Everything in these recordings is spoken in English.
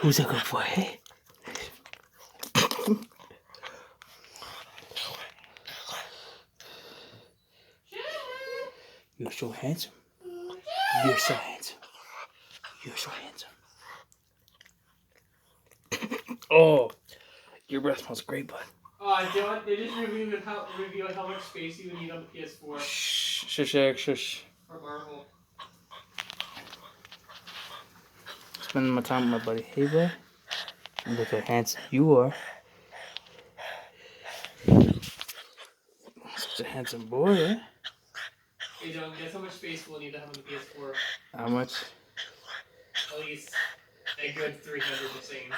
Who's a good boy, hey? You're so handsome. You're so handsome. You're so handsome. Oh, your breath smells great, bud. Dylan, they just reviewed how much space you would need on the PS4. Shush. For Marvel. Spending my time with my buddy. Hey, bud. Look how handsome you are. Such a handsome boy, eh? Hey, Dylan, guess how much space we'll need to have on the PS4? How much? At least a good 300 you're saying.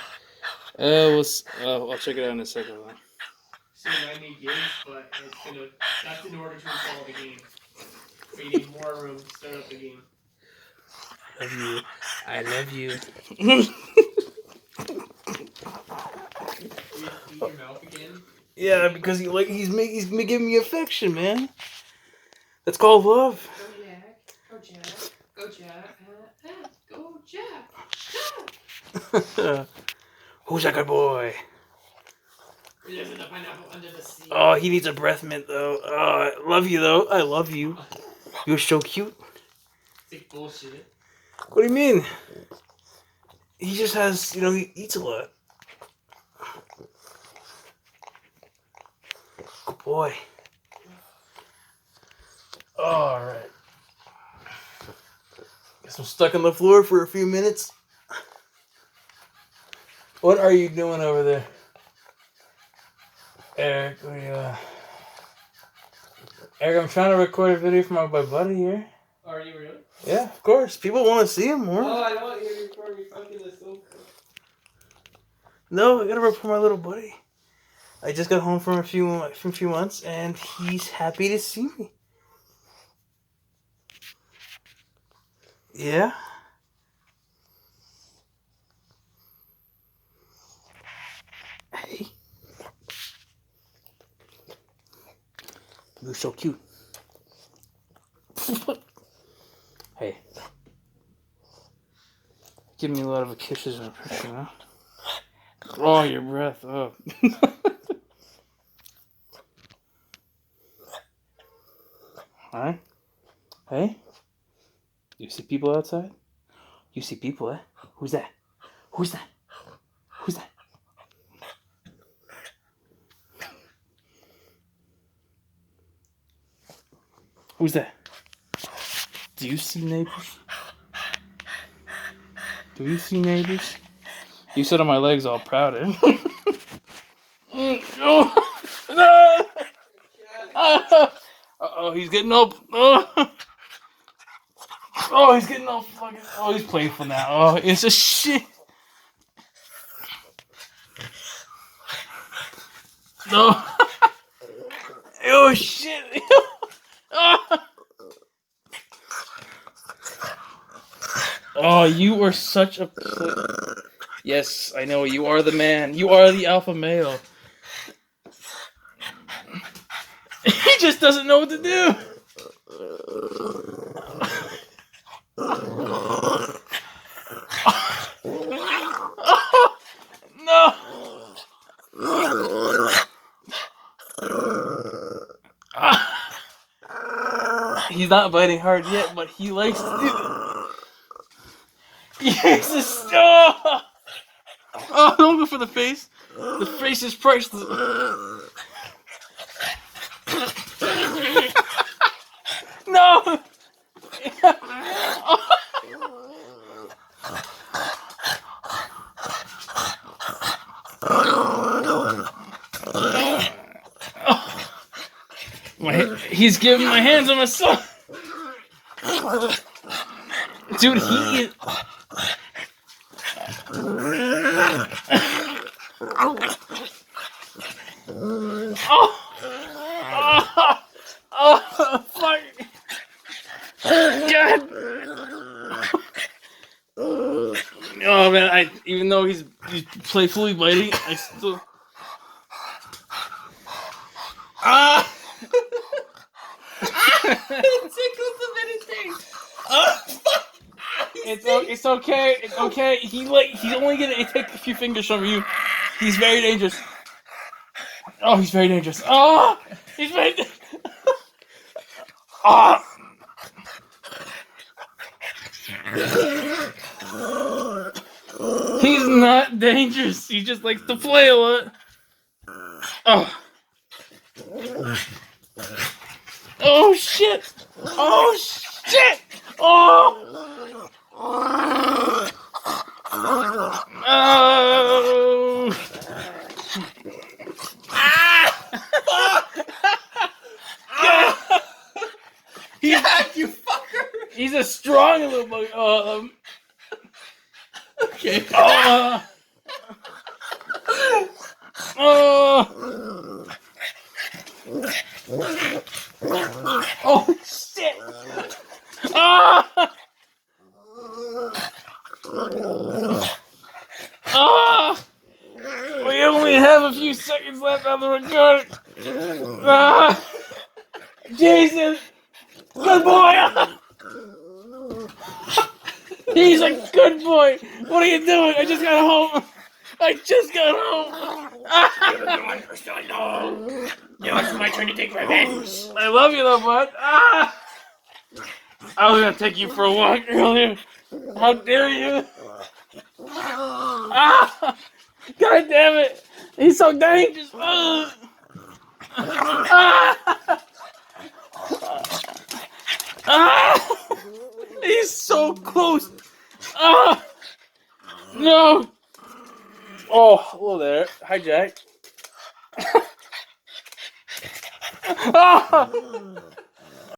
I'll check it out in a second. So 90 gigs, but that's in order to install the game. So you need more room to start up the game. I love you. You eat your mouth again? Yeah, because he's giving me affection, man. That's called love. Go Jack. Go Jack. Go Jack. Who's that good boy? Who lives in the pineapple under the sea? Oh, he needs a breath mint, though. Oh, I love you, though. I love you. You're so cute. It's like bullshit. What do you mean? He just has, he eats a lot. Good boy. Alright. Guess I'm stuck on the floor for a few minutes. What are you doing over there? Eric, Eric, I'm trying to record a video for my buddy here. Are you really? Yeah, of course. People want to see him more. Oh, I don't want you to record me fucking this sofa. No, I gotta report my little buddy. I just got home from a few months, and he's happy to see me. Yeah. Hey. You're so cute. Hey. Give me a lot of kisses and affection, huh? Oh, your breath. Oh. Alright. Hey? You see people outside? You see people, eh? Who's that? Who's that? Who's that? Who's that? Do you see neighbors? Do you see neighbors? You sit on my legs all proud, eh? Oh, no! Uh-oh, he's getting up. Oh, he's getting all fucking... Oh, he's playful now. Oh, it's a shit. No. Oh, shit. Oh, you are such a... Yes, I know. You are the man. You are the alpha male. He just doesn't know what to do. No. He's not biting hard yet, but he likes to do it. Yes, oh, don't go for the face. The face is priceless. No. He's giving my hands on my son. Dude, he is... Oh, fuck. God. Oh, man, even though he's playfully biting, I still... It tickles the anything. It's okay. It's okay. He's only gonna take a few fingers from you. He's very dangerous. Oh, he's very dangerous. Oh, he's very. Ah. He's not dangerous. He just likes to play a lot. Oh. Oh shit! Oh shit! Oh! Oh! You fucker! He's a strong little bug. Okay. Oh shit! Ah! Ah! We only have a few seconds left on the recording. Ah! Jesus! Good boy! He's a good boy! What are you doing? I just got home! I just got home! Now it's my turn to take revenge. I love you though, bud. Ah! I was gonna take you for a walk earlier. How dare you? Ah! God damn it! He's so dangerous. Ah! Ah! He's so close. Ah! No. Oh, hello there. Hi, Jack. Ah!